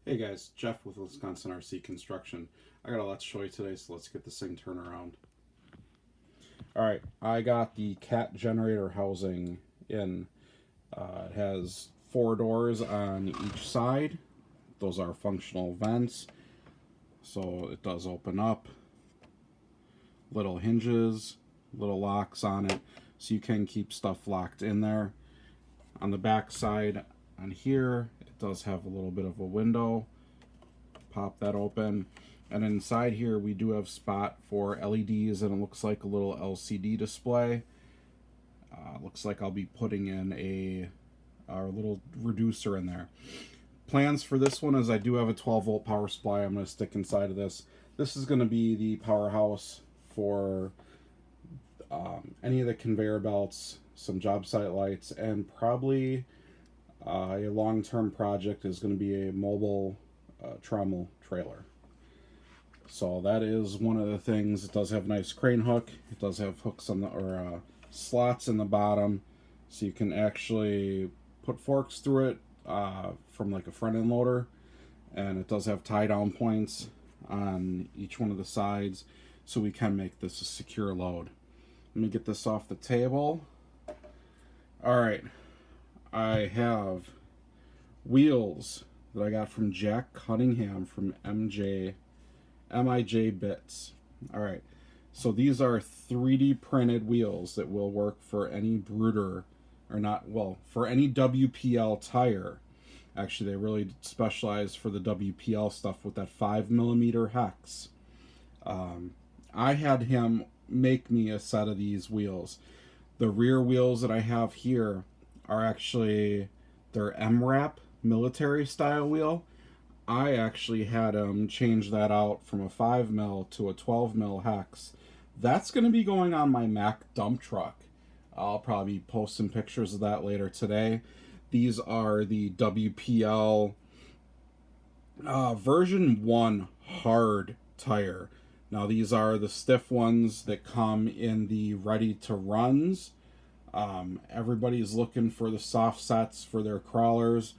Hey guys, Jeff with Wisconsin RC Construction. I got a lot to show you today, so let's get this thing turned around. Alright, I got the cat generator housing in. It has 4 doors on each side. Those are functional vents, so it does open up. Little hinges, little locks on it, so you can keep stuff locked in there. On the back side, on here, it does have a little bit of a window. Pop that open, and inside here we do have spot for LEDs, and it looks like a little LCD display. Looks like I'll be putting in our little reducer in there. Plans for this one is I do have a 12-volt power supply I'm going to stick inside of this. This is going to be the powerhouse for any of the conveyor belts, some job site lights, and probably a long-term project is going to be a mobile trommel trailer. So that is one of the things. It does have a nice crane hook. It does have hooks on the slots in the bottom, so you can actually put forks through it from like a front end loader. And it does have tie down points on each one of the sides, so we can make this a secure load. Let me get this off the table. All right, I have wheels that I got from Jack Cunningham from MIJ Bits. All right, so these are 3D printed wheels that will work for any Brooder, or not, well, for any WPL tire. Actually, they really specialize for the WPL stuff with that 5mm hex. I had him make me a set of these wheels. The rear wheels that I have here are actually their MRAP military style wheel. I actually had him change that out from a 5mm to a 12mm hex. That's going to be going on my Mack dump truck. I'll probably post some pictures of that later today. These are the WPL version 1 hard tire. Now these are the stiff ones that come in the ready to runs. Everybody's looking for the soft sets for their crawlers.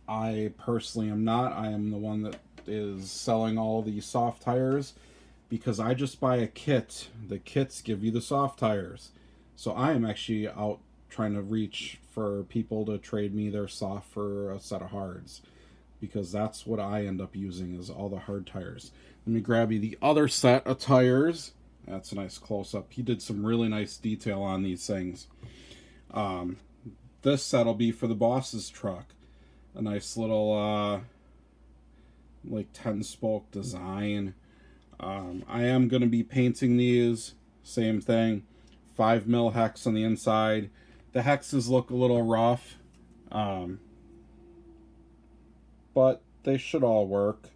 I personally am not. I am the one that is selling all the soft tires because I just buy a kit. The kits give you the soft tires. So I am actually out trying to reach for people to trade me their soft for a set of hards, because that's what I end up using is all the hard tires. Let me grab you the other set of tires. That's a nice close-up. He did some really nice detail on these things. This set will be for the boss's truck. A nice little like 10-spoke design. I am going to be painting these. Same thing. 5mm hex on the inside. The hexes look a little rough, but they should all work.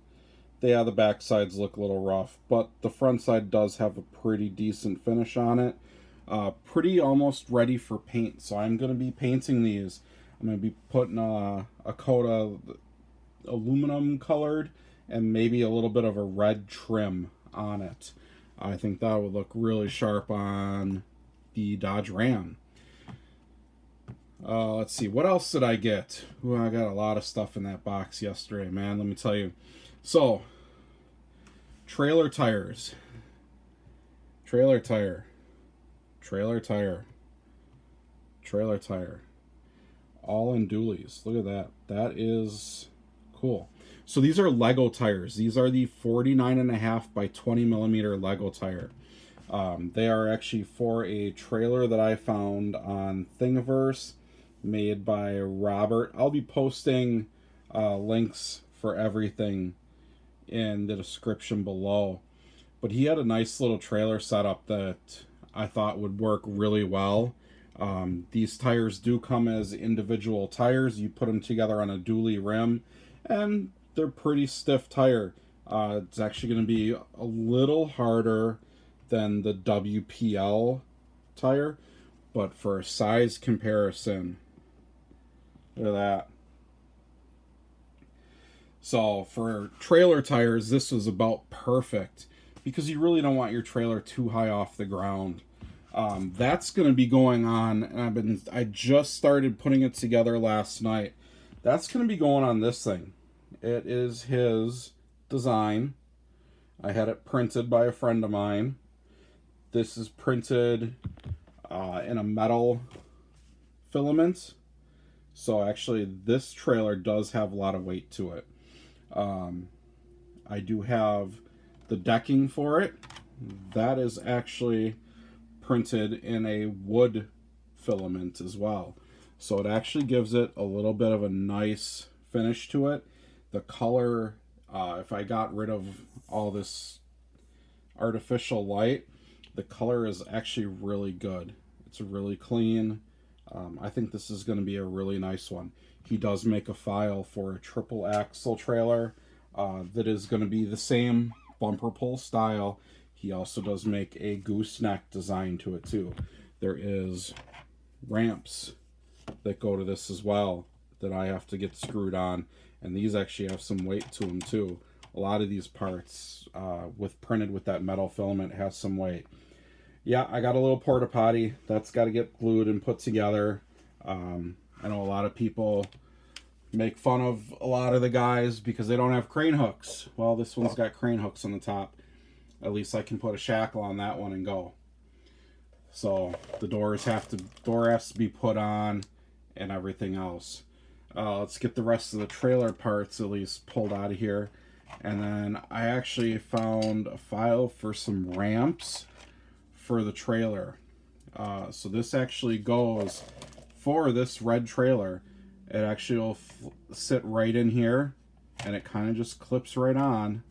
Yeah, the back sides look a little rough, but the front side does have a pretty decent finish on it. Pretty almost ready for paint, so I'm going to be painting these. I'm going to be putting a coat of aluminum colored and maybe a little bit of a red trim on it. I think that would look really sharp on the Dodge Ram. Let's see, what else did I get? Ooh, I got a lot of stuff in that box yesterday, man, let me tell you. So, trailer tires. Trailer tire. Trailer tire. Trailer tire. All in dualies. Look at that. That is cool. So these are Lego tires. These are the 49.5 by 20mm Lego tire. They are actually for a trailer that I found on Thingiverse, made by Robert. I'll be posting links for everything in the description below. But he had a nice little trailer setup that I thought would work really well. These tires do come as individual tires. You put them together on a dually rim, and they're pretty stiff tire. It's actually going to be a little harder than the WPL tire, but for a size comparison, look at that. So for trailer tires, this was about perfect because you really don't want your trailer too high off the ground. That's going to be going on, and I just started putting it together last night. That's going to be going on this thing. It is his design. I had it printed by a friend of mine. This is printed in a metal filament. So actually this trailer does have a lot of weight to it. I do have the decking for it. That is actually printed in a wood filament as well. So it actually gives it a little bit of a nice finish to it. The color, if I got rid of all this artificial light, the color is actually really good. It's really clean. I think this is going to be a really nice one. He does make a file for a triple axle trailer that is going to be the same bumper pull style. He also does make a gooseneck design to it too. There is ramps that go to this as well that I have to get screwed on, and these actually have some weight to them too. A lot of these parts with printed with that metal filament has some weight. Yeah, I got a little porta potty that's got to get glued and put together. I know a lot of people make fun of a lot of the guys because they don't have crane hooks. Well, this one's got crane hooks on the top. At least I can put a shackle on that one and go. So the door has to be put on and everything else. Let's get the rest of the trailer parts at least pulled out of here. And then I actually found a file for some ramps for the trailer. So this actually goes for this red trailer. It actually will sit right in here, and it kind of just clips right on,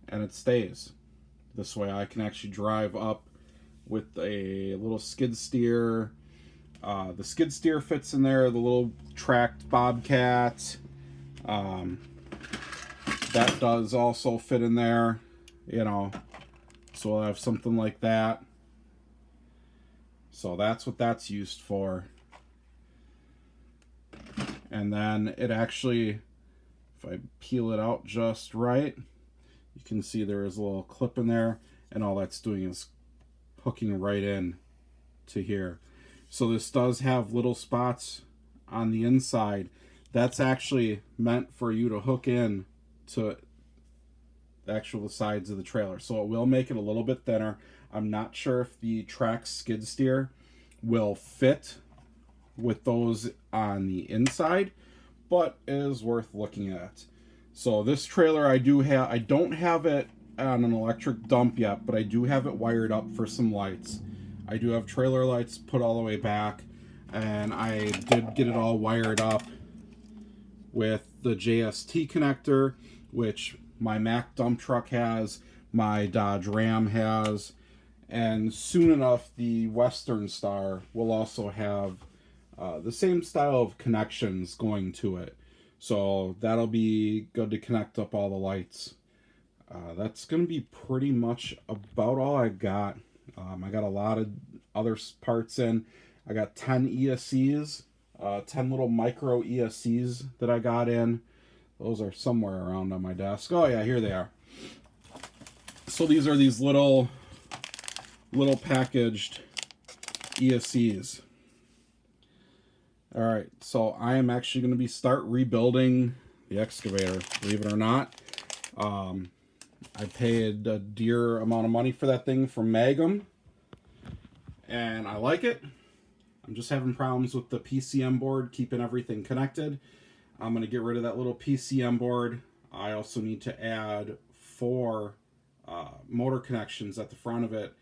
and it stays. This way I can actually drive up with a little skid steer. The skid steer fits in there, the little tracked bobcat. That does also fit in there, you know. So I'll have something like that. So that's what that's used for. And then it actually, if I peel it out just right, you can see there is a little clip in there, and all that's doing is hooking right in to here. So this does have little spots on the inside. That's actually meant for you to hook in to the actual sides of the trailer. So it will make it a little bit thinner. I'm not sure if the track skid steer will fit with those on the inside, but it is worth looking at. So this trailer I don't have it on an electric dump yet, but I do have it wired up for some lights. I do have trailer lights put all the way back, and I did get it all wired up with the JST connector, which my Mack dump truck has, my Dodge Ram has, and soon enough the Western Star will also have the same style of connections going to it. So that'll be good to connect up all the lights. That's going to be pretty much about all I got. I got a lot of other parts in. I got 10 ESCs, 10 little micro ESCs that I got in. Those are somewhere around on my desk. Oh yeah, here they are. So these are these little packaged ESCs. Alright, so I am actually going to start rebuilding the excavator, believe it or not. I paid a dear amount of money for that thing from Magum, and I like it. I'm just having problems with the PCM board keeping everything connected. I'm going to get rid of that little PCM board. I also need to add 4 motor connections at the front of it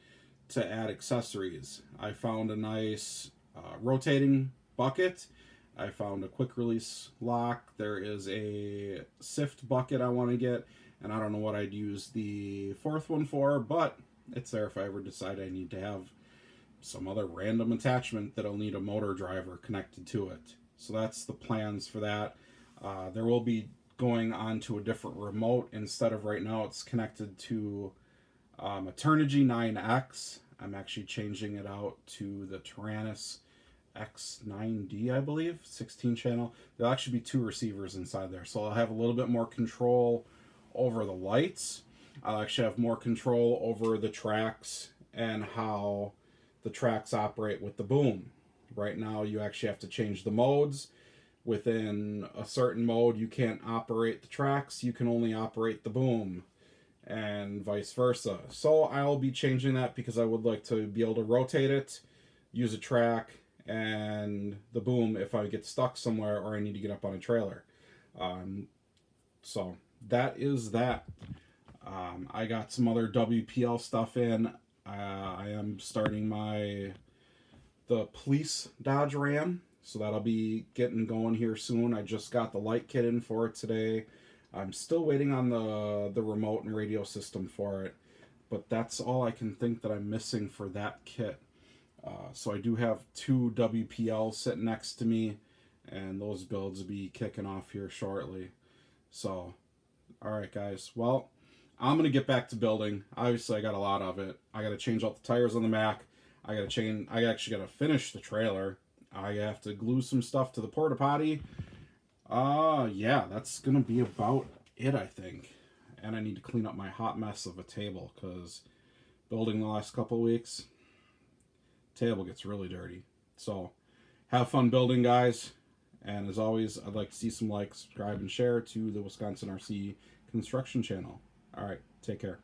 to add accessories. I found a nice rotating bucket. I found a quick release lock. There is a sift bucket I want to get, and I don't know what I'd use the 4th one for, but it's there if I ever decide I need to have some other random attachment that'll need a motor driver connected to it. So that's the plans for that. There will be going on to a different remote. Instead of right now it's connected to a Turnigy 9X. I'm actually changing it out to the Tyrannus X9D, I believe, 16 channel. There'll actually be 2 receivers inside there, so I'll have a little bit more control over the lights. I'll actually have more control over the tracks and how the tracks operate with the boom. Right now you actually have to change the modes. within a certain mode, you can't operate the tracks, you can only operate the boom, and vice versa. So I'll be changing that because I would like to be able to rotate it, use a track, and the boom if I get stuck somewhere or I need to get up on a trailer. So that is that. I got some other WPL stuff in. I am starting the police Dodge Ram, so that'll be getting going here soon. I just got the light kit in for it today. I'm still waiting on the remote and radio system for it, but that's all I can think that I'm missing for that kit. So I do have 2 WPL sitting next to me, and those builds will be kicking off here shortly. So, alright guys, well, I'm going to get back to building. Obviously I got a lot of it. I got to change out the tires on the Mac. I actually got to finish the trailer. I have to glue some stuff to the porta potty. Yeah, that's going to be about it, I think. And I need to clean up my hot mess of a table, because building the last couple of weeks, table gets really dirty. So, have fun building, guys. And as always, I'd like to see some likes, subscribe, and share to the Wisconsin RC Construction channel. All right, take care.